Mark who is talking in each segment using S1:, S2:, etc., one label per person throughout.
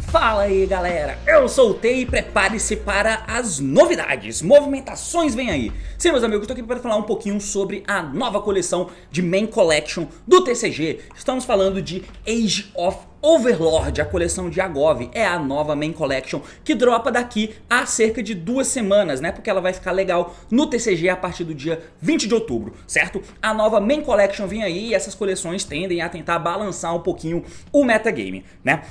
S1: Fala aí galera, eu sou o T e prepare-se para as novidades, movimentações vem aí. Sim meus amigos, estou aqui para falar um pouquinho sobre a nova coleção de Main Collection do TCG. Estamos falando de Age of Overlord, a coleção de Agov, é a nova Main Collection que dropa daqui a cerca de 2 semanas, né? Porque ela vai ficar legal no TCG a partir do dia 20 de outubro, certo? A nova Main Collection vem aí e essas coleções tendem a tentar balançar um pouquinho o metagame, né?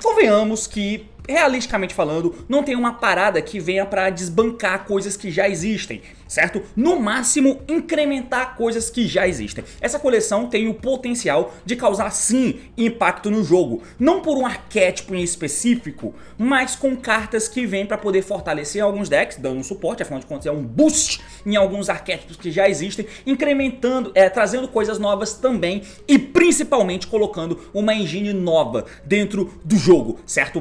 S1: Convenhamos que, realisticamente falando, não tem uma parada que venha para desbancar coisas que já existem, certo? No máximo, incrementar coisas que já existem. Essa coleção tem o potencial de causar, sim, impacto no jogo. Não por um arquétipo em específico, mas com cartas que vêm para poder fortalecer alguns decks, dando um suporte, afinal de contas é um boost em alguns arquétipos que já existem, incrementando, trazendo coisas novas também e principalmente colocando uma engine nova dentro do jogo, certo?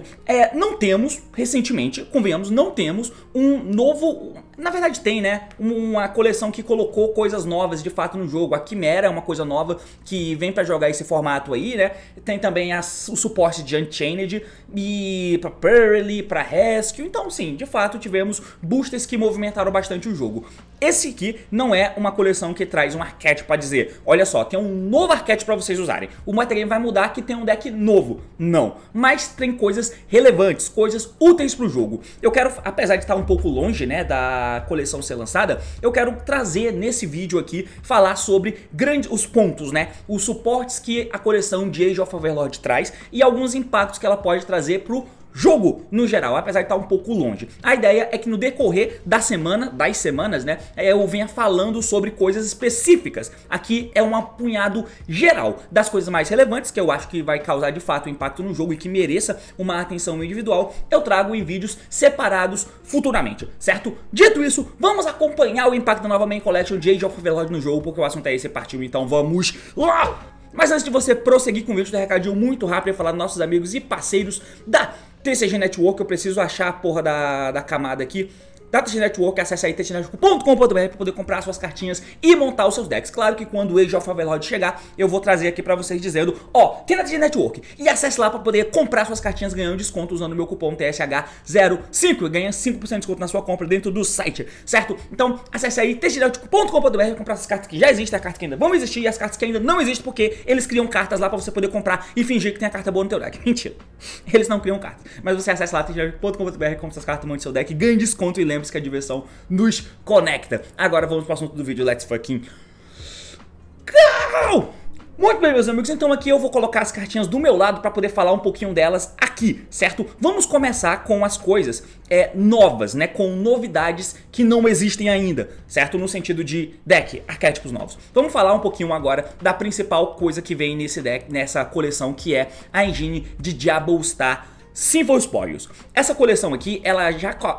S1: Não temos, recentemente, convenhamos, não temos um novo... Na verdade tem, né? Uma coleção que colocou coisas novas de fato no jogo. A Quimera é uma coisa nova que vem pra jogar esse formato aí, né? Tem também o suporte de Unchained e pra Pearly, pra Rescue. Então sim, de fato tivemos boosters que movimentaram bastante o jogo. Esse aqui não é uma coleção que traz um arquétipo pra dizer, olha só, tem um novo arquétipo pra vocês usarem. O metagame vai mudar que tem um deck novo. Não, mas tem coisas relevantes, coisas úteis pro jogo. Eu quero, apesar de estar um pouco longe, né, da coleção ser lançada, eu quero trazer nesse vídeo aqui, falar sobre os pontos, né, os suportes que a coleção de Age of Overlord traz e alguns impactos que ela pode trazer pro jogo no geral, apesar de estar um pouco longe. A ideia é que no decorrer das semanas, né, eu venha falando sobre coisas específicas. Aqui é um apunhado geral das coisas mais relevantes, que eu acho que vai causar de fato impacto no jogo e que mereça uma atenção individual, eu trago em vídeos separados futuramente, certo? Dito isso, vamos acompanhar o impacto da nova Main Collection de Age of Overlord no jogo, porque o assunto é esse, partiu, então vamos lá! Mas antes de você prosseguir com o vídeo, tem um recadinho muito rápido para falar dos nossos amigos e parceiros da TCG Network. Eu preciso achar a porra da camada aqui da TCG Network, acesse aí tcgnetwork.com.br para poder comprar suas cartinhas e montar os seus decks. Claro que quando o Age of Overlord chegar, eu vou trazer aqui para vocês dizendo, ó, tem na TCG Network. E acesse lá para poder comprar suas cartinhas ganhando desconto usando o meu cupom TSH05 e ganha 5% de desconto na sua compra dentro do site, certo? Então, acesse aí tcgnetwork.com.br para comprar essas cartas que já existem, as cartas que ainda vão existir e as cartas que ainda não existem, porque eles criam cartas lá para você poder comprar e fingir que tem a carta boa no teu deck. Mentira. Eles não criam cartas. Mas você acessa lá tcgnetwork.com.br, compra essas cartas, monte seu deck, ganha desconto e lembre que a diversão nos conecta. Agora vamos para o assunto do vídeo, let's fucking go! Muito bem, meus amigos, então aqui eu vou colocar as cartinhas do meu lado para poder falar um pouquinho delas aqui, certo? Vamos começar com as coisas novas, né? Com novidades que não existem ainda, certo? No sentido de deck, arquétipos novos. Vamos falar um pouquinho agora da principal coisa que vem nesse deck, nessa coleção, que é a engine de Diablo Star Sinful Spoils. Essa coleção aqui,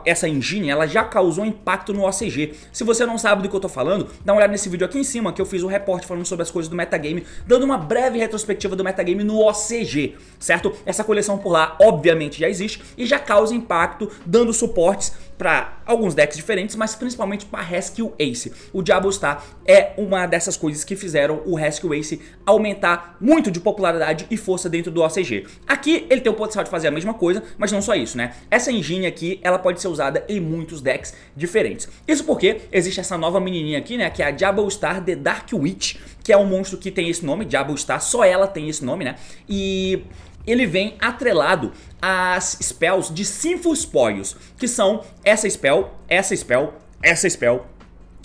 S1: essa engine, ela já causou impacto no OCG. Se você não sabe do que eu tô falando, dá uma olhada nesse vídeo aqui em cima, que eu fiz um reporte falando sobre as coisas do metagame, dando uma breve retrospectiva do metagame no OCG, certo? Essa coleção por lá, obviamente, já existe e já causa impacto, dando suportes para alguns decks diferentes, mas principalmente para Rescue Ace. O Diablo Star é uma dessas coisas que fizeram o Rescue Ace aumentar muito de popularidade e força dentro do OCG. Aqui ele tem o potencial de fazer a mesma coisa, mas não só isso, né? Essa engine aqui, ela pode ser usada em muitos decks diferentes. Isso porque existe essa nova menininha aqui, né? Que é a Diablo Star The Dark Witch, que é um monstro que tem esse nome, Diablo Star, só ela tem esse nome, né? E ele vem atrelado às spells de Sinful Spoils, que são essa spell, essa spell, essa spell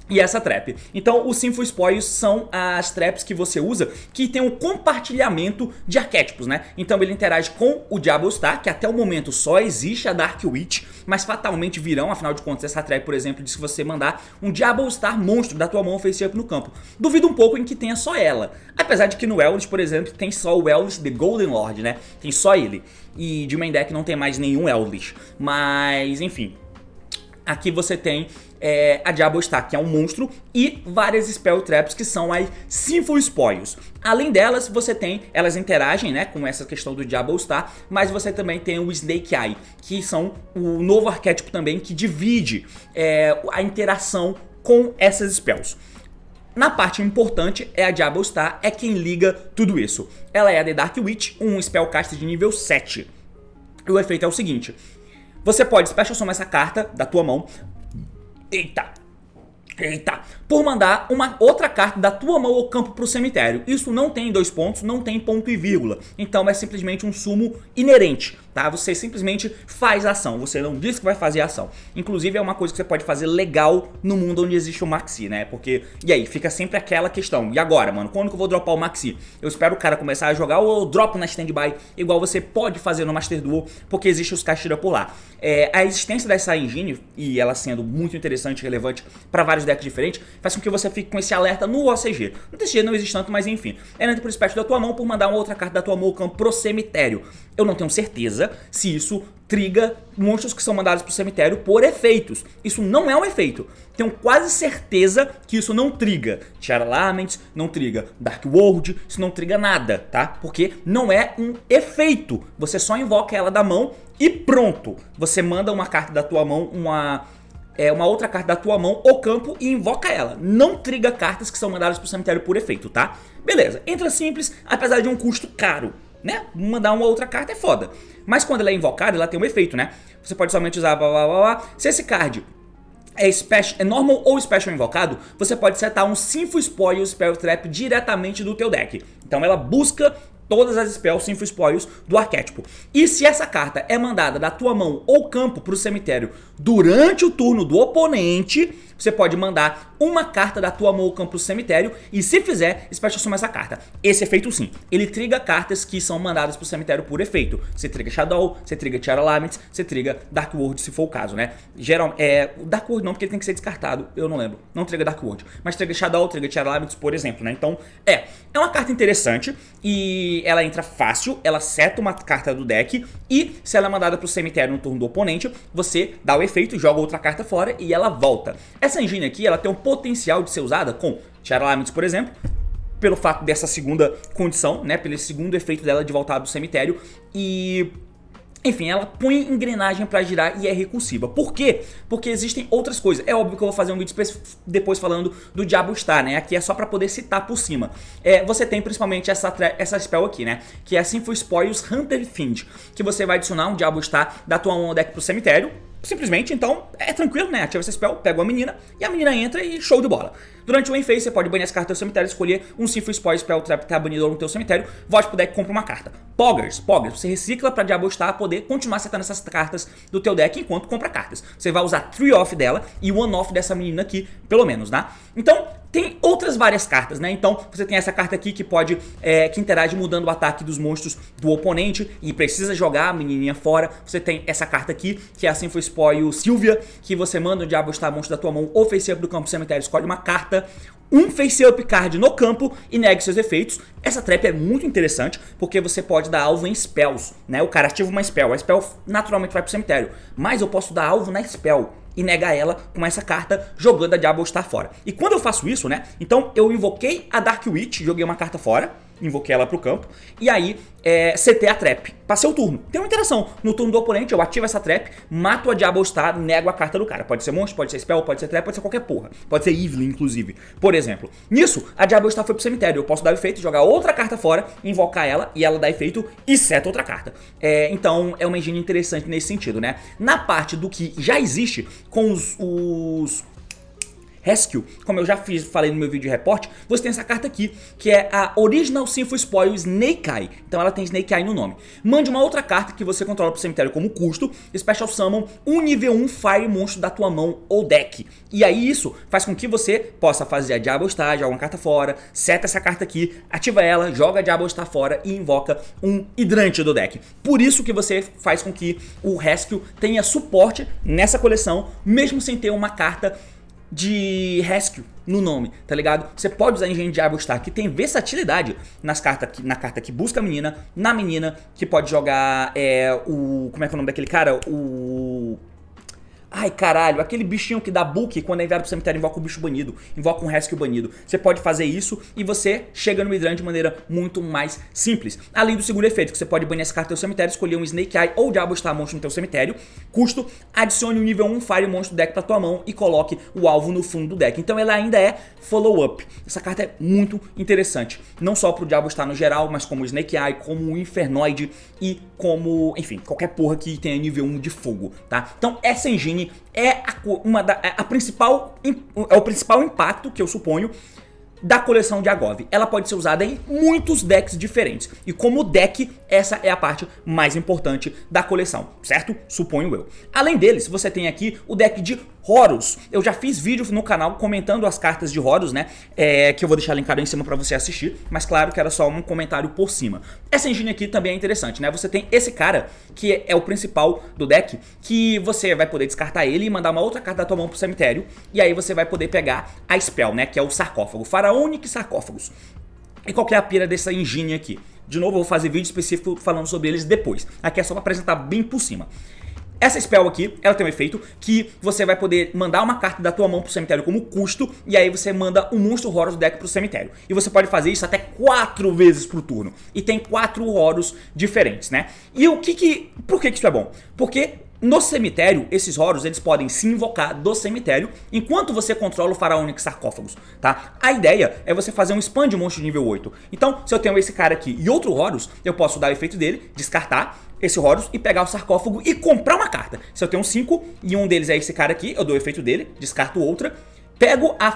S1: e essa trap. Então os Sinful Spoils são as traps que você usa que tem um compartilhamento de arquétipos, né? Então ele interage com o Diablo Star, que até o momento só existe a Dark Witch, mas fatalmente virão, afinal de contas essa trap, por exemplo, diz que você mandar um Diablo Star monstro da tua mão face up no campo. Duvido um pouco em que tenha só ela, apesar de que no Ellis, por exemplo, tem só o Ellis The Golden Lord, né? Tem só ele. E de main deck não tem mais nenhum Ellis, mas enfim. aqui você tem a Diablo Star, que é um monstro, e várias Spell Traps, que são as Sinful Spoils. Além delas, você tem, elas interagem, né, com essa questão do Diablo Star, mas você também tem o Snake Eye, que são o novo arquétipo também que divide a interação com essas spells. Na parte importante é a Diablo Star, é quem liga tudo isso. Ela é a The Dark Witch, um spellcaster de nível 7. E o efeito é o seguinte: você pode special summon essa carta da tua mão. Eita! Por mandar uma outra carta da tua mão ou campo pro cemitério. Isso não tem 2 pontos, não tem ponto e vírgula. Então é simplesmente um sumo inerente, tá? Você simplesmente faz a ação, você não diz que vai fazer a ação. Inclusive é uma coisa que você pode fazer legal no mundo onde existe o Maxi, né? Porque, e aí, fica sempre aquela questão: e agora, mano? Quando que eu vou dropar o Maxi? Eu espero o cara começar a jogar ou eu dropo na standby, igual você pode fazer no Master Duel, porque existe os Kashira por lá. A existência dessa engine, e ela sendo muito interessante e relevante para vários decks diferentes, faz com que você fique com esse alerta no OCG. No TCG não existe tanto, mas enfim. Ela entra pro special da tua mão por mandar uma outra carta da tua mão ou campo pro cemitério. Eu não tenho certeza se isso triga monstros que são mandados pro cemitério por efeitos. Isso não é um efeito. Tenho quase certeza que isso não triga Tiara Laments, não triga Dark World, isso não triga nada, tá? Porque não é um efeito. Você só invoca ela da mão e pronto. Você manda uma carta da tua mão, uma outra carta da tua mão ou campo e invoca ela. Não triga cartas que são mandadas pro cemitério por efeito, tá? Beleza, entra simples, apesar de um custo caro, né? Mandar uma outra carta é foda. Mas quando ela é invocada, ela tem um efeito, né? Você pode somente usar Se esse card é normal ou special invocado, você pode setar um Sinful Spoil Spell Trap diretamente do teu deck. Então ela busca todas as spells Sinful Spoils do arquétipo. E se essa carta é mandada da tua mão ou campo pro cemitério durante o turno do oponente, você pode mandar uma carta da tua mão ou campo pro cemitério e, se fizer, special summon essa carta. Esse efeito sim, ele triga cartas que são mandadas pro cemitério por efeito. Você triga Shadow, você triga Tiara Laments, você triga Dark World se for o caso, né? O Dark World não, porque ele tem que ser descartado, eu não lembro. Não triga Dark World, mas triga Shadow, triga Tiara Laments, por exemplo, né? Então, é uma carta interessante e ela entra fácil, ela seta uma carta do deck e, se ela é mandada pro cemitério no turno do oponente, você dá o efeito, joga outra carta fora e ela volta. Essa engine aqui, ela tem um potencial de ser usada com Tiara Laments, por exemplo, pelo fato dessa segunda condição, né, pelo segundo efeito dela de voltar do cemitério e... enfim, ela põe engrenagem pra girar e é recursiva. Por quê? Porque existem outras coisas. É óbvio que eu vou fazer um vídeo depois falando do Diablo Star, né? Aqui é só pra poder citar por cima. Você tem principalmente essa spell aqui, né? Que é a Sinful Spoils Hunter Fiend, que você vai adicionar um Diablo Star da tua mão deck pro cemitério. Simplesmente, então, é tranquilo, né? Ativa essa spell, pega uma menina e a menina entra e show de bola. Durante o end phase, você pode banir as cartas do teu cemitério, escolher um Sinful Spoil Spell Trap que tá banido no teu cemitério, volte pro deck e compra uma carta. Poggers, você recicla pra Diablo Star poder continuar setando essas cartas do teu deck enquanto compra cartas. Você vai usar 3-off dela e 1-off dessa menina aqui, pelo menos, né? Então, tem outras várias cartas, né? Então, você tem essa carta aqui que pode, que interage mudando o ataque dos monstros do oponente e precisa jogar a menininha fora. Você tem essa carta aqui, que é a Sinful Spoil Sylvia, que você manda o Diablo Star monstro da tua mão ou face up do campo do cemitério, escolhe uma carta, um face up card no campo e negue seus efeitos. Essa trap é muito interessante, porque você pode dar alvo em spells, né? O cara ativa uma spell, a spell naturalmente vai pro cemitério, mas eu posso dar alvo na spell e negar ela com essa carta jogando a Diablo Star fora. E quando eu faço isso, né? Então eu invoquei a Dark Witch, joguei uma carta fora, invoquei ela pro campo, e aí setei a trap. Passei o turno. Tem uma interação. No turno do oponente, eu ativo essa trap, mato a Diablo Star, nego a carta do cara. Pode ser monstro, pode ser spell, pode ser trap, pode ser qualquer porra. Pode ser Evelyn, inclusive. Por exemplo, nisso, a Diablo Star foi pro cemitério. Eu posso dar o efeito, jogar outra carta fora, invocar ela, e ela dá efeito e seta outra carta. Então, é uma engine interessante nesse sentido, né? Na parte do que já existe com os Rescue, como eu já falei no meu vídeo de report, você tem essa carta aqui, que é a Original Sinful Spoil Snake Eye. Então ela tem Snake Eye no nome. Mande uma outra carta que você controla pro cemitério como custo, Special Summon um nível 1 Fire monstro da tua mão ou deck. E aí isso faz com que você possa fazer a Diablo Star, joga uma carta fora, seta essa carta aqui, ativa ela, joga a Diablo Star fora e invoca um hidrante do deck. Por isso que você faz com que o Rescue tenha suporte nessa coleção, mesmo sem ter uma carta de Rescue no nome, tá ligado? Você pode usar a engine de Diablo Star, que tem versatilidade na carta que busca a menina, na menina, que pode jogar como é que é o nome daquele cara? Ai, caralho, aquele bichinho que dá book quando é enviado pro cemitério invoca um bicho banido, invoca um rescue banido. Você pode fazer isso e você chega no Midrand de maneira muito mais simples. Além do segundo efeito, que você pode banir essa carta do seu cemitério, escolher um Snake Eye ou Diabo Star monstro no teu cemitério. Custo, adicione um nível 1 Fire monstro do deck pra tua mão e coloque o alvo no fundo do deck. Então ela ainda é follow-up. Essa carta é muito interessante, não só pro Diabo Star no geral, mas como o Snake Eye, como o Infernoid e como, enfim, qualquer porra que tenha nível 1 de fogo, tá? Então essa engine é o principal impacto que eu suponho da coleção de Agov. Ela pode ser usada em muitos decks diferentes. E como deck, essa é a parte mais importante da coleção, certo? Suponho eu. Além deles, você tem aqui o deck de Horus. Eu já fiz vídeo no canal comentando as cartas de Horus, né? Que eu vou deixar linkado aí em cima pra você assistir. Mas claro que era só um comentário por cima. Essa engine aqui também é interessante, né? Você tem esse cara, que é o principal do deck, que você vai poder descartar ele e mandar uma outra carta da tua mão pro cemitério. E aí você vai poder pegar a Spell, né? Que é o sarcófago. Faraonic Sarcófagos. E qual que é a pira dessa engine aqui? De novo, eu vou fazer vídeo específico falando sobre eles depois. Aqui é só pra apresentar bem por cima. Essa spell aqui, ela tem um efeito que você vai poder mandar uma carta da tua mão pro cemitério como custo, e aí você manda um monstro Horus do deck pro cemitério. E você pode fazer isso até 4 vezes pro turno. E tem 4 Horus diferentes, né? E por que isso é bom? Porque no cemitério, esses Horus, eles podem se invocar do cemitério enquanto você controla o Faraonic Sarcófagos, tá? A ideia é você fazer um spam de monstro de nível 8. Então, se eu tenho esse cara aqui e outro Horus, eu posso dar o efeito dele, descartar esse Horus e pegar o sarcófago e comprar uma carta. Se eu tenho 5 e um deles é esse cara aqui, eu dou o efeito dele, descarto outra, pego a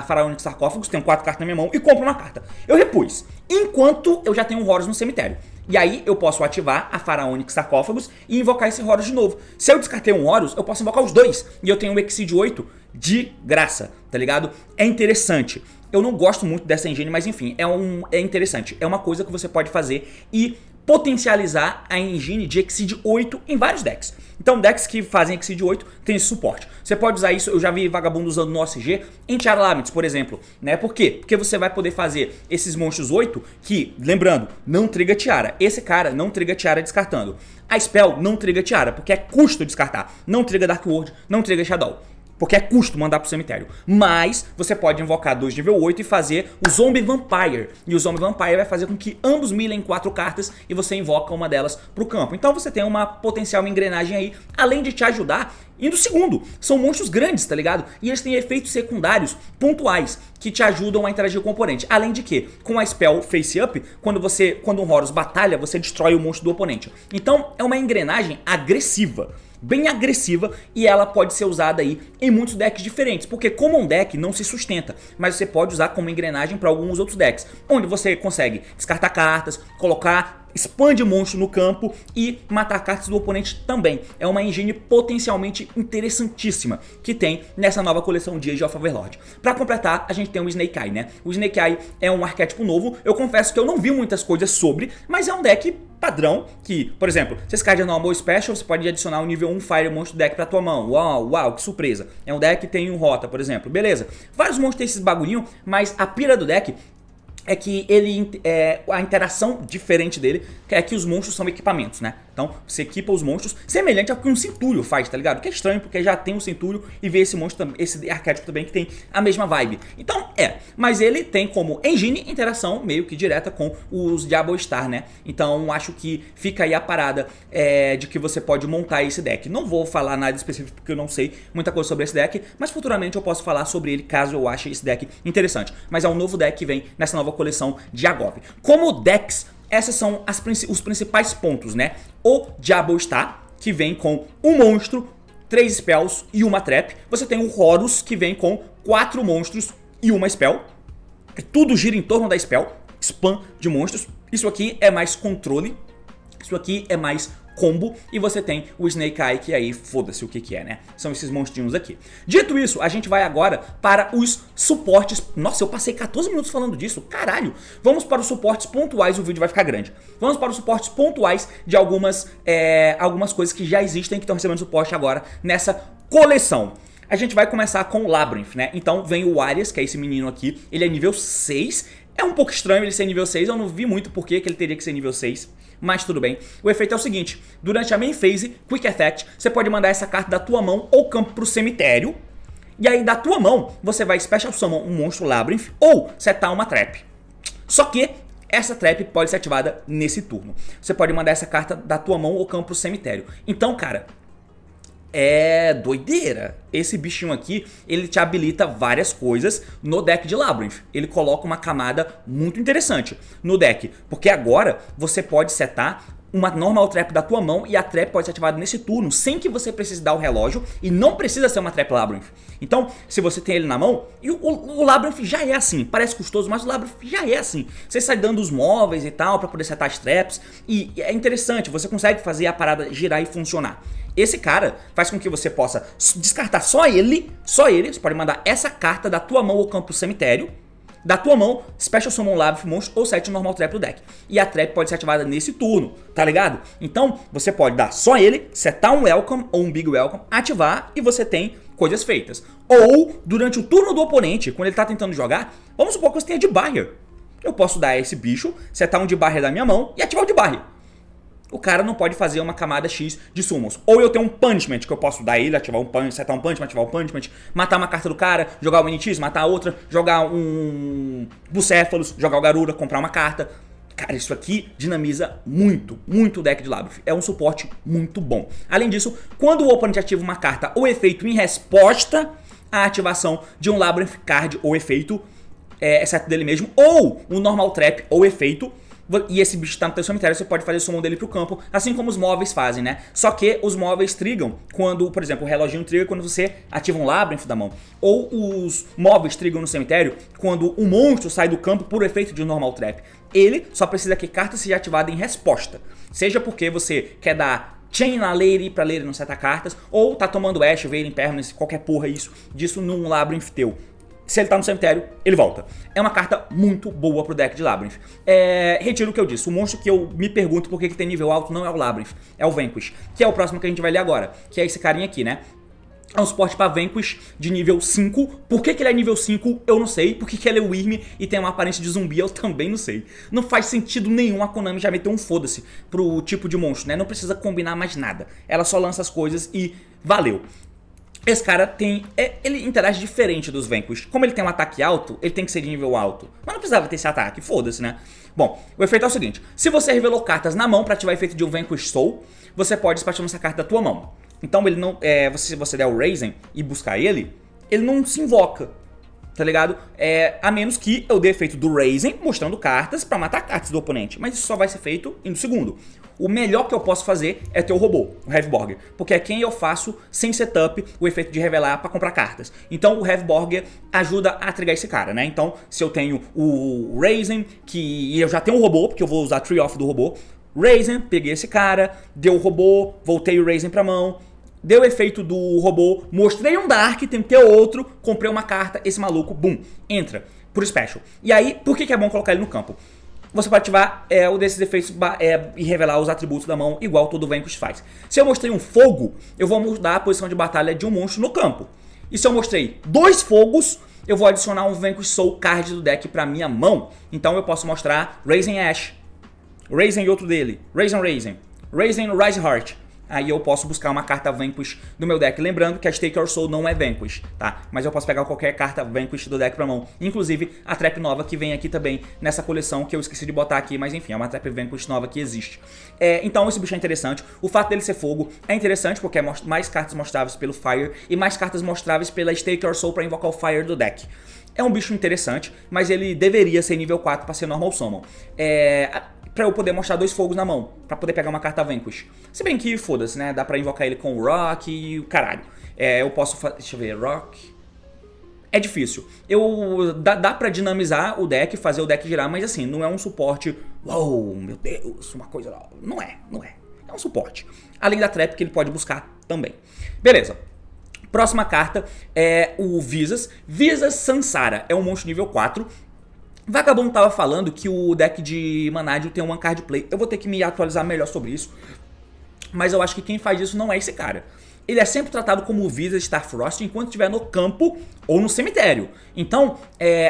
S1: Faraonic Sarcófagos, tenho 4 cartas na minha mão e compro uma carta. Eu repus, enquanto eu já tenho um Horus no cemitério. E aí eu posso ativar a Faraonic Sarcófagos e invocar esse Horus de novo. Se eu descartei um Horus, eu posso invocar os dois. E eu tenho um Exceed 8 de graça, tá ligado? É interessante. Eu não gosto muito dessa engine, mas enfim, é interessante. É uma coisa que você pode fazer e potencializar a engine de Exceed 8 em vários decks. Então decks que fazem Exceed 8 tem esse suporte. Você pode usar isso, eu já vi vagabundo usando no OCG em Tiara Limits, por exemplo, né? Por quê? Porque você vai poder fazer esses monstros 8 que, lembrando, não triga tiara. Esse cara não triga tiara descartando. A Spell não triga tiara, porque é custo descartar. Não triga Dark World, não triga Shadow. Porque é custo mandar pro cemitério. Mas você pode invocar 2 nível 8 e fazer o Zombie Vampire. E o Zombie Vampire vai fazer com que ambos milhem 4 cartas e você invoca uma delas pro campo. Então você tem uma potencial engrenagem aí, além de te ajudar. E no segundo, são monstros grandes, tá ligado? E eles têm efeitos secundários pontuais que te ajudam a interagir com o oponente. Além de que, com a Spell Face Up, quando um Horus batalha, você destrói o monstro do oponente. Então é uma engrenagem agressiva. Bem agressiva, e ela pode ser usada aí em muitos decks diferentes, porque como um deck não se sustenta, mas você pode usar como engrenagem para alguns outros decks, onde você consegue descartar cartas, colocar spam de monstro no campo e matar cartas do oponente também. É uma engine potencialmente interessantíssima que tem nessa nova coleção de Age of Overlord. Para completar, a gente tem o Snake Eye, né? O Snake Eye é um arquétipo novo, eu confesso que eu não vi muitas coisas sobre, mas é um deck padrão que, por exemplo, se esse card é normal special, você pode adicionar um nível 1 Fire monstro deck pra tua mão. Uau, que surpresa. É um deck que tem um rota, por exemplo. Beleza. Vários monstros têm esses bagulhinho, mas a pira do deck é que a interação diferente dele é que os monstros são equipamentos, né? Então você equipa os monstros semelhante ao que um Centúrio faz, tá ligado? Que é estranho porque já tem um Centúrio e vê esse monstro, esse arquétipo também que tem a mesma vibe. Então mas ele tem como engine interação meio que direta com os Diabo Star, né? Então acho que fica aí a parada de que você pode montar esse deck. Não vou falar nada específico porque eu não sei muita coisa sobre esse deck, mas futuramente eu posso falar sobre ele caso eu ache esse deck interessante. Mas é um novo deck que vem nessa nova coleção de Agov. Como decks, esses são os principais pontos, né? O Diabo Star, que vem com um monstro, 3 spells e uma trap. Você tem o Horus, que vem com 4 monstros e uma spell. Tudo gira em torno da spell, spam de monstros. Isso aqui é mais controle, isso aqui é mais combo, e você tem o Snake Eye, que aí foda-se o que é, né? São esses monstrinhos aqui. Dito isso, a gente vai agora para os suportes. Nossa, eu passei 14 minutos falando disso, caralho! Vamos para os suportes pontuais, o vídeo vai ficar grande. Vamos para os suportes pontuais de algumas coisas que já existem, que estão recebendo suporte agora nessa coleção. A gente vai começar com o Labyrinth, né? Então vem o Arias, que é esse menino aqui, ele é nível 6, É um pouco estranho ele ser nível 6, eu não vi muito por que ele teria que ser nível 6, mas tudo bem. O efeito é o seguinte, durante a main phase, Quick Effect, você pode mandar essa carta da tua mão ou campo pro cemitério, e aí da tua mão, você vai Special Summon um monstro Labyrinth ou setar uma Trap. Só que essa Trap pode ser ativada nesse turno. Você pode mandar essa carta da tua mão ou campo pro cemitério. Então, cara, é doideira. Esse bichinho aqui, ele te habilita várias coisas no deck de Labyrinth. Ele coloca uma camada muito interessante no deck, porque agora você pode setar uma normal trap da tua mão e a trap pode ser ativada nesse turno sem que você precise dar o relógio e não precisa ser uma trap Labyrinth. Então, se você tem ele na mão, e o Labyrinth já é assim, parece custoso, mas o Labyrinth já é assim. Você sai dando os móveis e tal pra poder setar as traps e é interessante, você consegue fazer a parada girar e funcionar. Esse cara faz com que você possa descartar só ele, você pode mandar essa carta da tua mão ou campo pro cemitério, da tua mão, Special Summon Labyrinth Monstro ou set normal trap do deck. E a trap pode ser ativada nesse turno, tá ligado? Então, você pode dar só ele, setar um Welcome ou um Big Welcome, ativar e você tem coisas feitas. Ou, durante o turno do oponente, quando ele tá tentando jogar, vamos supor que você tenha de barrier. Eu posso dar esse bicho, setar um de barrier da minha mão e ativar o de barrier. O cara não pode fazer uma camada X de summons. Ou eu tenho um punishment, que eu posso dar ele, ativar um punishment, setar um punishment, ativar um punishment, matar uma carta do cara, jogar o Minitis, matar a outra, jogar um Bucéfalos, jogar o Garura, comprar uma carta. Cara, isso aqui dinamiza muito, muito o deck de Labyrinth. É um suporte muito bom. Além disso, quando o oponente ativa uma carta ou efeito em resposta à ativação de um Labyrinth card ou efeito, exceto dele mesmo, ou um normal trap ou efeito, e esse bicho tá no teu cemitério, você pode fazer o summon dele pro campo, assim como os móveis fazem, né? Só que os móveis trigam quando, por exemplo, o reloginho triga quando você ativa um Labyrinth da mão. Ou os móveis trigam no cemitério quando o monstro sai do campo por efeito de um normal trap. Ele só precisa que a carta seja ativada em resposta. Seja porque você quer dar Chain na Lady pra Lady não setar cartas, ou tá tomando Ash, Veil, Impermanence, qualquer porra disso num Labyrinth teu. Se ele tá no cemitério, ele volta. É uma carta muito boa pro deck de Labyrinth. Retiro o que eu disse. O monstro que eu me pergunto por que tem nível alto não é o Labyrinth, é o Vanquish, que é o próximo que a gente vai ler agora, que é esse carinha aqui, né? É um suporte pra Vanquish de nível 5. Por que ele é nível 5, eu não sei. Por que ele é Wyrm e tem uma aparência de zumbi, eu também não sei. Não faz sentido nenhum a Konami já meter um foda-se pro tipo de monstro, né? Não precisa combinar mais nada. Ela só lança as coisas e valeu. Esse cara tem... ele interage diferente dos Vanquish. Como ele tem um ataque alto, ele tem que ser de nível alto. Mas não precisava ter esse ataque, foda-se, né? Bom, o efeito é o seguinte. Se você revelou cartas na mão pra ativar o efeito de um Vanquish Soul, você pode despachar essa carta da tua mão. Então ele não... se você der o Raisin e buscar ele não se invoca, tá ligado? A menos que eu dê efeito do Raisin mostrando cartas pra matar cartas do oponente. Mas isso só vai ser feito no segundo. O melhor que eu posso fazer é ter o robô, o Heavborger, porque é quem eu faço sem setup o efeito de revelar pra comprar cartas. Então o Heavborger ajuda a trigar esse cara, né? Então se eu tenho o Raisin, que eu já tenho o robô, porque eu vou usar Tree Off do robô. Raisin, peguei esse cara, deu o robô, voltei o Raisin pra mão, deu o efeito do robô, mostrei um Dark, tentei outro, comprei uma carta, esse maluco, bum, entra pro Special. E aí, por que é bom colocar ele no campo? Você pode ativar um desses efeitos e revelar os atributos da mão, igual todo Vanquish faz. Se eu mostrei um fogo, eu vou mudar a posição de batalha de um monstro no campo. E se eu mostrei 2 fogos, eu vou adicionar um Vanquish Soul card do deck pra minha mão. Então eu posso mostrar Raisin Ash, Raisin e outro dele, Raisin Rise Heart. Aí eu posso buscar uma carta Vanquish do meu deck. Lembrando que a Stake Your Soul não é Vanquish, tá? Mas eu posso pegar qualquer carta Vanquish do deck pra mão. Inclusive a Trap nova que vem aqui também nessa coleção, que eu esqueci de botar aqui, mas enfim, é uma Trap Vanquish nova que existe. Então esse bicho é interessante. O fato dele ser fogo é interessante porque é mais cartas mostráveis pelo Fire e mais cartas mostráveis pela Stake Your Soul pra invocar o Fire do deck. É um bicho interessante, mas ele deveria ser nível 4 pra ser Normal Summon. Pra eu poder mostrar 2 fogos na mão, pra poder pegar uma carta Vanquish. Se bem que, foda-se, né? Dá pra invocar ele com o Rock e o caralho. Eu posso fazer... Deixa eu ver, Rock... É difícil. Dá pra dinamizar o deck, fazer o deck girar, mas assim, não é um suporte... Uou, meu Deus, uma coisa... Não é. É um suporte. Além da trap que ele pode buscar também. Beleza. Próxima carta é o Visas. Visas Sansara. É um monstro nível 4. Vagabundo tava falando que o deck de Manadio tem um One Card Play. Eu vou ter que me atualizar melhor sobre isso. Mas eu acho que quem faz isso não é esse cara. ele é sempre tratado como Visas Starfrost enquanto estiver no campo ou no cemitério. Então,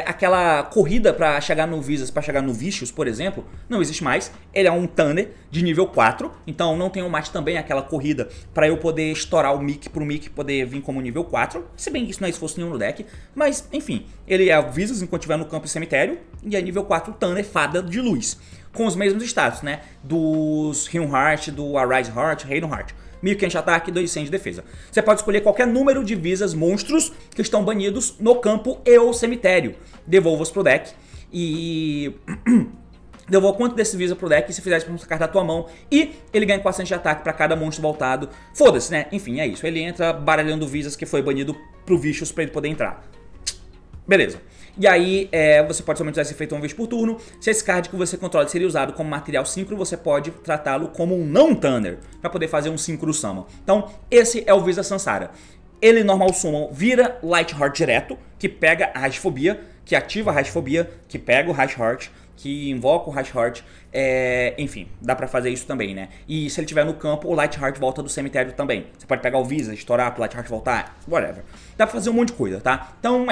S1: aquela corrida pra chegar no Visas, pra chegar no Vicious, por exemplo, não existe mais. Ele é um Thunder de nível 4, então não tenho mais também aquela corrida pra eu poder estourar o Mickey pro Mickey poder vir como nível 4. Se bem que isso não é esforço nenhum no deck, mas enfim, ele é Visas enquanto estiver no campo e cemitério, e é nível 4 Thunder, Fada de Luz. Com os mesmos status, né, dos Heart, do Arise Heart, Raiden Heart. 1500 de ataque e 200 de defesa. Você pode escolher qualquer número de visas monstros que estão banidos no campo e ou cemitério. Devolva-os pro deck e... devolva quanto desse visa pro deck e se fizer isso pra uma carta da tua mão. E ele ganha 400 de ataque pra cada monstro voltado. Foda-se, né? Enfim, é isso. Ele entra baralhando visas que foi banido pro Vicious pra ele poder entrar. Beleza. E aí, você pode somente usar esse efeito uma vez por turno. Se esse card que você controla seria usado como material síncro, você pode tratá-lo como um não Thunder, para poder fazer um síncro summon. Então, esse é o Visa Sansara. Ele normal summon vira Light Heart direto, que pega a Rashfobia, que ativa a Rashfobia, que pega o Rash Heart, que invoca o Rash Heart. Enfim, dá pra fazer isso também, né? E se ele estiver no campo, o Light Heart volta do cemitério também. Você pode pegar o Visa, estourar pro Light Heart voltar, whatever. Dá pra fazer um monte de coisa, tá? Então,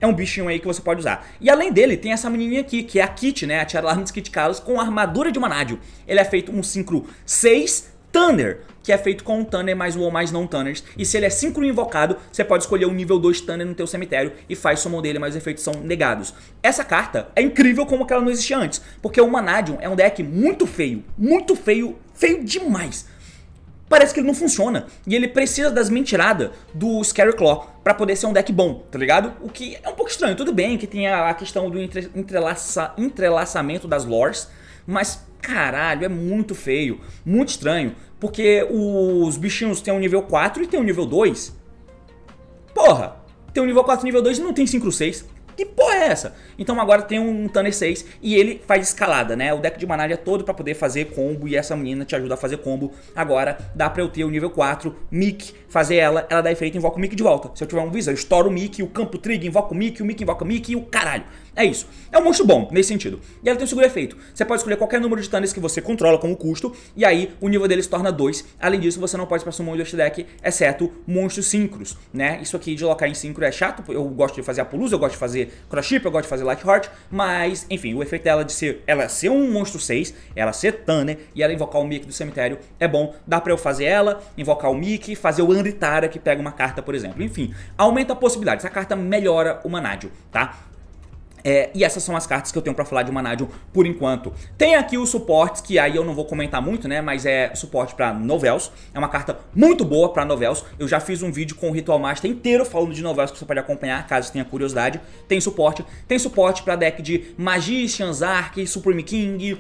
S1: é um bichinho aí que você pode usar. E além dele, tem essa menininha aqui, que é a Kit, né? A Tia Alarms Kit Kalos com armadura de Manádio. Ele é feito um Synchro 6 Thunder, que é feito com um Thunder mais um ou mais não Thunders. E se ele é Synchro invocado, você pode escolher um nível 2 Thunder no teu cemitério e faz summon dele, mas os efeitos são negados. Essa carta é incrível como que ela não existia antes, porque o Manadium é um deck muito feio, feio demais. Parece que ele não funciona. E ele precisa das mentiradas do Scary Claw pra poder ser um deck bom, tá ligado? O que é um pouco estranho. Tudo bem que tem a questão do entrelaçamento das lores, mas caralho, é muito feio, muito estranho. Porque os bichinhos têm um nível 4 e tem um nível 2. Porra, tem um nível 4 e nível 2 e não tem Synchro 6. Que porra é essa? Então agora tem um Thunder 6 e ele faz escalada, né? O deck de Manádia é todo pra poder fazer combo e essa menina te ajuda a fazer combo. Agora dá pra eu ter o nível 4, Mick, fazer ela dá efeito e invoca o Mick de volta. Se eu tiver um Visa, eu estouro o Mick, o campo trigger, invoca o Mick invoca o Mick e o caralho. É isso. É um monstro bom, nesse sentido. E ela tem um seguro efeito. Você pode escolher qualquer número de Thunders que você controla como custo, e aí o nível dele se torna 2. Além disso, você não pode passar um monstro deste deck, exceto monstros síncros, né? Isso aqui de locar em síncro é chato. Eu gosto de fazer Apollousa, eu gosto de fazer Crossship, eu gosto de fazer Light Heart, mas, enfim, o efeito dela de ser, ela ser um monstro 6, ela ser Thunder, e ela invocar o Mickey do cemitério é bom. Dá pra eu fazer ela, invocar o Mickey, fazer o Andritara, que pega uma carta, por exemplo. Enfim, aumenta a possibilidade. Essa carta melhora o Manádio, tá? E essas são as cartas que eu tenho pra falar de Manádio por enquanto. Tem aqui os suportes, que aí eu não vou comentar muito, né? Mas é suporte pra Novels. É uma carta muito boa pra Novels. Eu já fiz um vídeo com o Ritual Master inteiro falando de Novels que você pode acompanhar, caso você tenha curiosidade. Tem suporte pra deck de Magicians, Ark, Supreme King.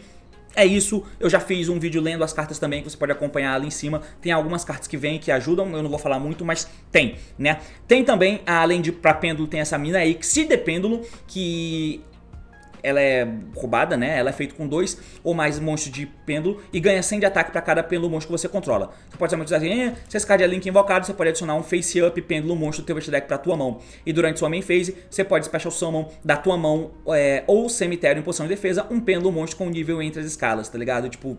S1: É isso, eu já fiz um vídeo lendo as cartas também, que você pode acompanhar ali em cima. Tem algumas cartas que vêm que ajudam, eu não vou falar muito, mas tem, né? Tem também, além de pra pêndulo, tem essa mina aí, Xide Pêndulo, que ela é roubada, né? Ela é feita com 2 ou mais monstros de pêndulo e ganha 100 de ataque pra cada pêndulo monstro que você controla. Você pode somente dizer assim, se esse card é link invocado, você pode adicionar um face up pêndulo monstro do teu deck pra tua mão. E durante sua main phase, você pode special summon da tua mão ou cemitério em posição de defesa, um pêndulo monstro com nível entre as escalas, tá ligado? Tipo,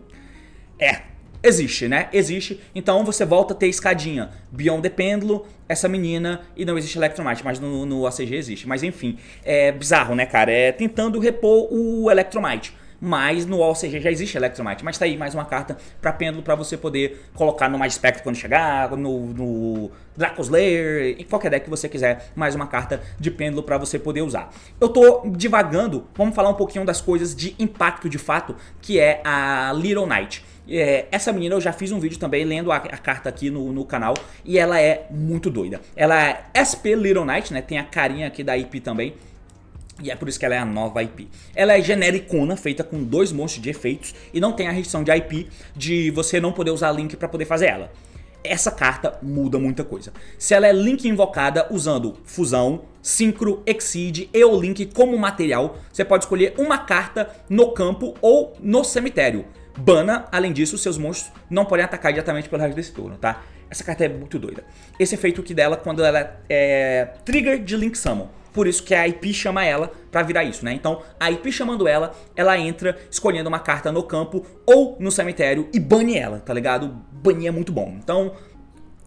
S1: existe, né? Existe. Então você volta a ter escadinha. Beyond the Pêndulo, essa menina, e não existe Electromite, mas no ACG existe. Mas enfim, é bizarro, né, cara? É tentando repor o Electromite. Mas no ACG já existe Electromite. Mas tá aí mais uma carta pra pêndulo pra você poder colocar no Magic Spectre quando chegar, no Draco Slayer, em qualquer deck que você quiser, mais uma carta de pêndulo pra você poder usar. Eu tô divagando, vamos falar um pouquinho das coisas de impacto de fato, que é a Little Knight. Essa menina eu já fiz um vídeo também lendo a carta aqui no canal e ela é muito doida. Ela é SP Little Knight, né? Tem a carinha aqui da IP também. E é por isso que ela é a nova IP. Ela é genericona, feita com 2 monstros de efeitos e não tem a restrição de IP de você não poder usar Link pra poder fazer ela. Essa carta muda muita coisa. Se ela é Link invocada usando Fusão, Synchro, Exceed e o Link como material, você pode escolher uma carta no campo ou no cemitério. Bana, além disso, seus monstros não podem atacar diretamente pelo resto desse turno, tá? Essa carta é muito doida. Esse efeito aqui dela quando ela é trigger de Link Summon. Por isso que a IP chama ela pra virar isso, né? Então, a IP chamando ela, ela entra escolhendo uma carta no campo ou no cemitério e bane ela, tá ligado? Banir é muito bom. Então,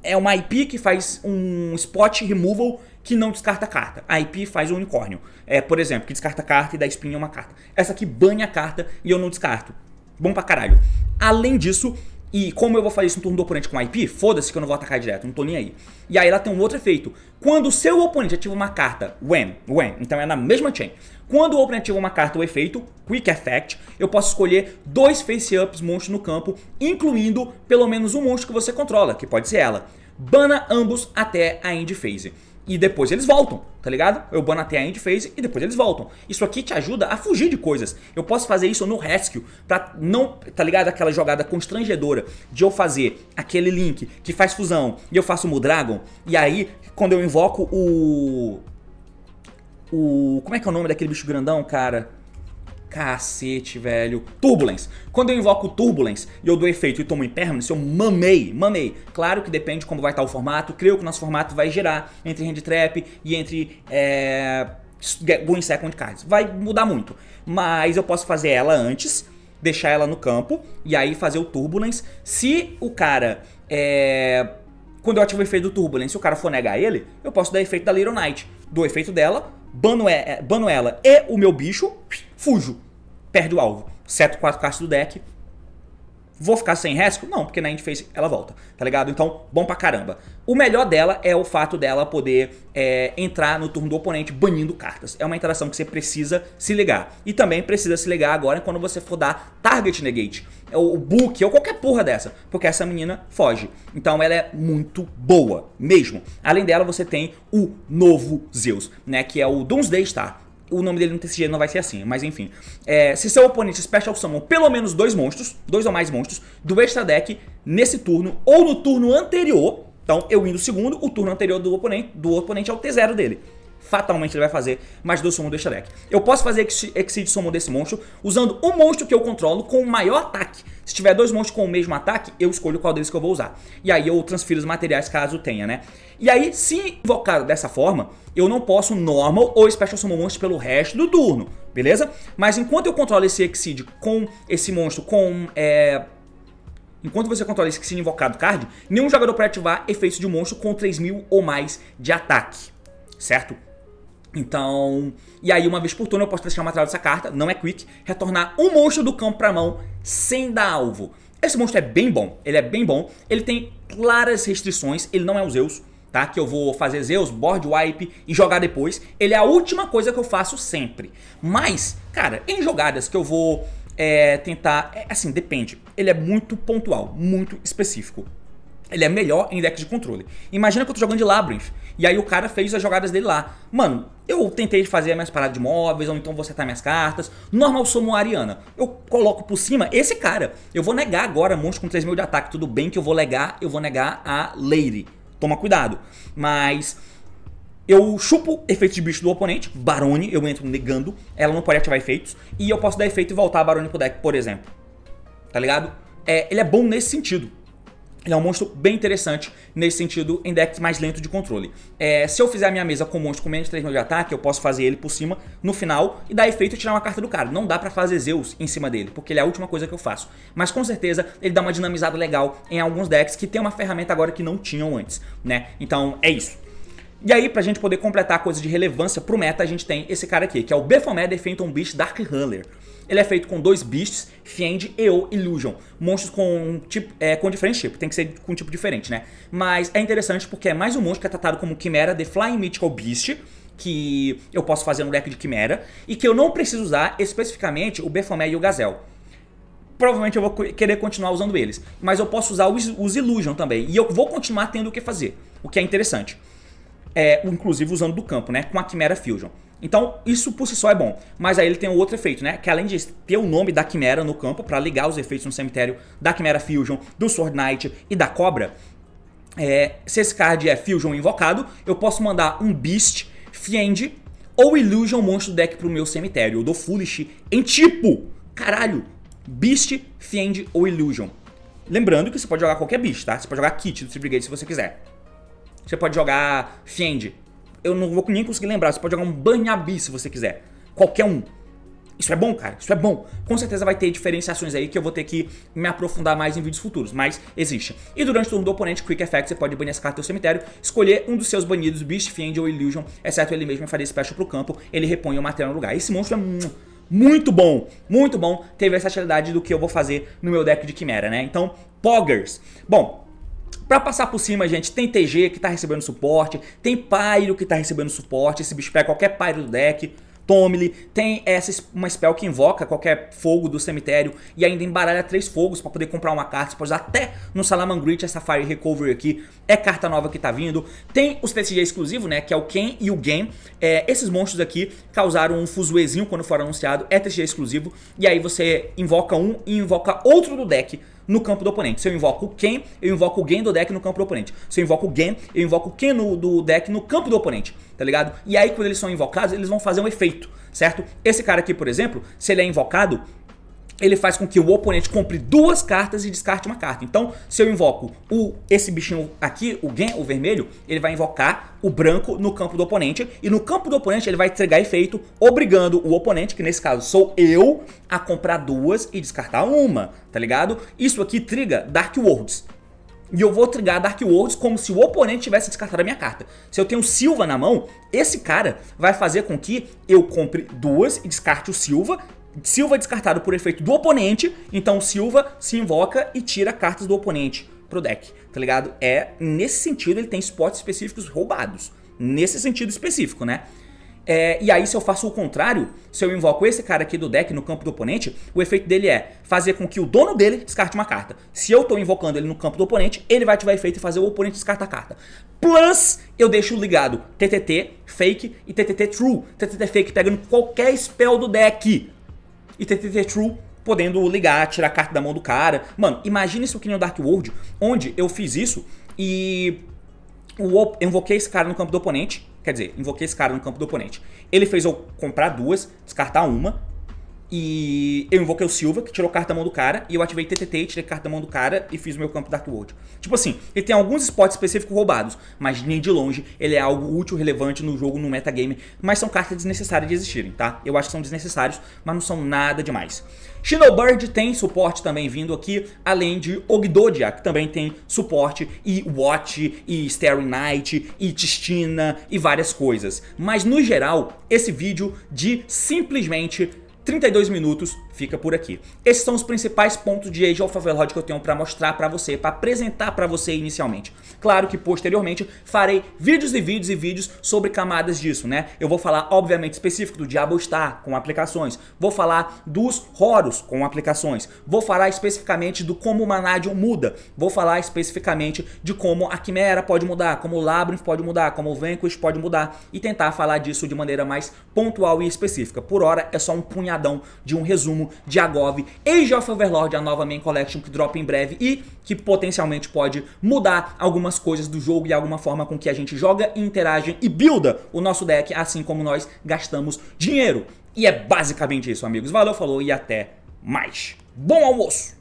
S1: é uma IP que faz um spot removal que não descarta carta. A IP faz um unicórnio. Por exemplo, que descarta carta e dá spin em uma carta. Essa aqui banha a carta e eu não descarto. Bom pra caralho. Além disso, e como eu vou fazer isso no turno do oponente com a IP, foda-se que eu não vou atacar direto, não tô nem aí. E aí ela tem um outro efeito. Quando o seu oponente ativa uma carta, when, então é na mesma chain. Quando o oponente ativa uma carta, o efeito, Quick Effect, eu posso escolher 2 face-ups monstros no campo, incluindo pelo menos um monstro que você controla, que pode ser ela. Bana ambos até a end phase. E depois eles voltam, tá ligado? Eu bano até a end phase e depois eles voltam. Isso aqui te ajuda a fugir de coisas. Eu posso fazer isso no Rescue pra não, tá ligado? Aquela jogada constrangedora de eu fazer aquele link que faz fusão e eu faço o Mudragon. E aí, quando eu invoco como é que é o nome daquele bicho grandão, cara? Cacete, velho. Turbulence. Quando eu invoco Turbulence e eu dou efeito e tomo Impermanence, eu mamei. Claro que depende de como vai estar o formato. Creio que o nosso formato vai girar entre Hand Trap e entre Going Second Cards. Vai mudar muito. Mas eu posso fazer ela antes, deixar ela no campo e aí fazer o Turbulence. Se o cara... quando eu ativo o efeito do Turbulence, se o cara for negar ele, eu posso dar efeito da Little Knight. Dou efeito dela, bano ela e o meu bicho, fujo. Perde o alvo. Seto 4 cartas do deck. Vou ficar sem Rescue? Não, porque na end phase ela volta, tá ligado? Então, bom pra caramba. O melhor dela é o fato dela poder entrar no turno do oponente banindo cartas. É uma interação que você precisa se ligar. E também precisa se ligar agora quando você for dar Target Negate. O Book ou qualquer porra dessa. Porque essa menina foge. Então ela é muito boa, mesmo. Além dela você tem o novo Zeus, né? Que é o Doomsday Star. O nome dele no TCG não vai ser assim, mas enfim. Se seu oponente Special Summon pelo menos 2 monstros, 2 ou mais monstros, do extra deck nesse turno ou no turno anterior, então eu indo segundo, o turno anterior do oponente é o T0 dele. Fatalmente ele vai fazer mais 2 summon do extra deck. Eu posso fazer Exceed Summon desse monstro usando um monstro que eu controlo com o maior ataque. Se tiver 2 monstros com o mesmo ataque, eu escolho qual deles que eu vou usar. E aí eu transfiro os materiais caso tenha, né? E aí, se invocado dessa forma, eu não posso Normal ou Special Summon monstro pelo resto do turno, beleza? Mas enquanto eu controlo esse Exceed com esse monstro com... Enquanto você controla esse Exceed invocado card, nenhum jogador pode ativar efeitos de um monstro com 3.000 ou mais de ataque, certo? Então, e aí uma vez por turno eu posso transferir o material dessa carta, não é quick, retornar um monstro do campo pra mão sem dar alvo. Esse monstro é bem bom, ele tem claras restrições, ele não é o Zeus, tá? Que eu vou fazer Zeus, board wipe e jogar depois. Ele é a última coisa que eu faço sempre. Mas, cara, em jogadas que eu vou tentar, assim, depende. Ele é muito pontual, muito específico. Ele é melhor em deck de controle. Imagina que eu tô jogando de Labyrinth e aí o cara fez as jogadas dele lá. Mano, eu tentei fazer minhas paradas de móveis, ou então vou setar minhas cartas. Normal Summon Ariana. Eu coloco por cima esse cara. Eu vou negar agora monstro com 3.000 de ataque. Tudo bem que eu vou negar a Lady. Toma cuidado. Mas eu chupo efeitos de bicho do oponente. Barone, eu entro negando. Ela não pode ativar efeitos. E eu posso dar efeito e voltar a Barone pro deck, por exemplo. Tá ligado? Ele é bom nesse sentido. Ele é um monstro bem interessante nesse sentido em decks mais lento de controle. Se eu fizer a minha mesa com um monstro com menos de 3.000 de ataque, eu posso fazer ele por cima no final e dar efeito e tirar uma carta do cara. Não dá pra fazer Zeus em cima dele, porque ele é a última coisa que eu faço. Mas com certeza ele dá uma dinamizada legal em alguns decks que tem uma ferramenta agora que não tinham antes, né? Então é isso. E aí, pra gente poder completar coisas de relevância pro meta, a gente tem esse cara aqui, que é o Baphomet The Phantom Beast Dark Hurler. Ele é feito com 2 Beasts, Fiend e ou Illusion. Monstros com diferente tipo, tem que ser com um tipo diferente, né? Mas é interessante porque é mais um monstro que é tratado como Chimera The Flying Mythical Beast, que eu posso fazer no deck de Chimera, e que eu não preciso usar especificamente o Baphomet e o Gazelle. Provavelmente eu vou querer continuar usando eles, mas eu posso usar os Illusion também, e eu vou continuar tendo o que fazer, o que é interessante. Inclusive usando do campo, né? Com a Chimera Fusion. Então, isso por si só é bom. Mas aí ele tem um outro efeito, né? Que além de ter o nome da Chimera no campo, pra ligar os efeitos no cemitério da Chimera Fusion, do Sword Knight e da Cobra, se esse card é Fusion invocado, eu posso mandar um Beast, Fiend ou Illusion monstro do deck pro meu cemitério. Eu dou Foolish em tipo. Caralho. Beast, Fiend ou Illusion. Lembrando que você pode jogar qualquer Beast, tá? Você pode jogar Kit do Three Brigade se você quiser. Você pode jogar Fiend. Eu não vou nem conseguir lembrar. Você pode jogar um Banhabi se você quiser. Qualquer um. Isso é bom, cara, isso é bom. Com certeza vai ter diferenciações aí que eu vou ter que me aprofundar mais em vídeos futuros, mas existe. E durante o turno do oponente, Quick Effect, você pode banir essa carta do cemitério, escolher um dos seus banidos, Beast, Fiend ou Illusion, exceto ele mesmo, e fazer special pro campo, ele repõe o material no lugar. Esse monstro é muito bom, muito bom. Tem versatilidade do que eu vou fazer no meu deck de Quimera, né? Então, Poggers. Bom, pra passar por cima, gente, tem TG que tá recebendo suporte, tem Pyro que tá recebendo suporte, esse bicho pega qualquer Pyro do deck. Tome-lhe, tem uma spell que invoca qualquer fogo do cemitério e ainda embaralha 3 fogos para poder comprar uma carta. Você pode usar até no Salamangreat, essa Fire Recovery aqui, é carta nova que tá vindo. Tem os TCG exclusivo, né, que é o Ken e o Gen. Esses monstros aqui causaram um fuzuezinho quando foram anunciado, é TCG exclusivo. E aí você invoca um e invoca outro do deck no campo do oponente. Se eu invoco o Ken, eu invoco o Gen do deck no campo do oponente. Se eu invoco o Gen, eu invoco o Ken do deck no campo do oponente, tá ligado? E aí quando eles são invocados, eles vão fazer um efeito, certo? Esse cara aqui, por exemplo, se ele é invocado, ele faz com que o oponente compre 2 cartas e descarte uma carta. Então, se eu invoco esse bichinho aqui, o Gen, o vermelho, ele vai invocar o branco no campo do oponente. E no campo do oponente ele vai entregar efeito, obrigando o oponente, que nesse caso sou eu, a comprar 2 e descartar uma, tá ligado? Isso aqui triga Dark Worlds. E eu vou trigar Dark Worlds como se o oponente tivesse descartado a minha carta. Se eu tenho Silva na mão, esse cara vai fazer com que eu compre 2 e descarte o Silva. Silva é descartado por efeito do oponente, então Silva se invoca e tira cartas do oponente pro deck, tá ligado? Nesse sentido ele tem spots específicos roubados, nesse sentido específico, né? E aí se eu faço o contrário, se eu invoco esse cara aqui do deck no campo do oponente, o efeito dele é fazer com que o dono dele descarte uma carta. Se eu tô invocando ele no campo do oponente, ele vai ativar efeito e fazer o oponente descartar a carta. Plus, eu deixo ligado TTT Fake e TTT True. TTT Fake pegando qualquer spell do deck. E TTT True podendo ligar, tirar a carta da mão do cara. Mano, imagina isso aqui no Dark World, onde eu fiz isso e eu invoquei esse cara no campo do oponente. Quer dizer, invoquei esse cara no campo do oponente. Ele fez eu comprar 2, descartar uma. E eu invoquei o Silva, que tirou carta da mão do cara. E eu ativei TTT, tirei carta da mão do cara e fiz o meu campo Dark World. Tipo assim, ele tem alguns spots específicos roubados, mas nem de longe ele é algo útil, relevante no jogo, no metagame. Mas são cartas desnecessárias de existirem, tá? Eu acho que são desnecessários, mas não são nada demais. Shinobird tem suporte também vindo aqui, além de Ogdodia, que também tem suporte, e Watch, e Starry Night, e Tistina, e várias coisas. Mas no geral, esse vídeo de simplesmente 32 minutos fica por aqui. Esses são os principais pontos de Age of Overlord que eu tenho pra mostrar pra você, pra apresentar pra você inicialmente. Claro que posteriormente farei vídeos e vídeos e vídeos sobre camadas disso, né? Eu vou falar, obviamente, específico do Diablo Star com aplicações, vou falar dos Horus com aplicações, vou falar especificamente do como o Mannadium muda, vou falar especificamente de como a Quimera pode mudar, como o Labyrinth pode mudar, como o Vanquish pode mudar e tentar falar disso de maneira mais pontual e específica. Por hora é só um punhadão de um resumo de Agov, Age of Overlord, a nova main collection que dropa em breve e que potencialmente pode mudar algumas coisas do jogo e alguma forma com que a gente joga, interage e builda o nosso deck, assim como nós gastamos dinheiro. E é basicamente isso, amigos. Valeu, falou e até mais. Bom almoço!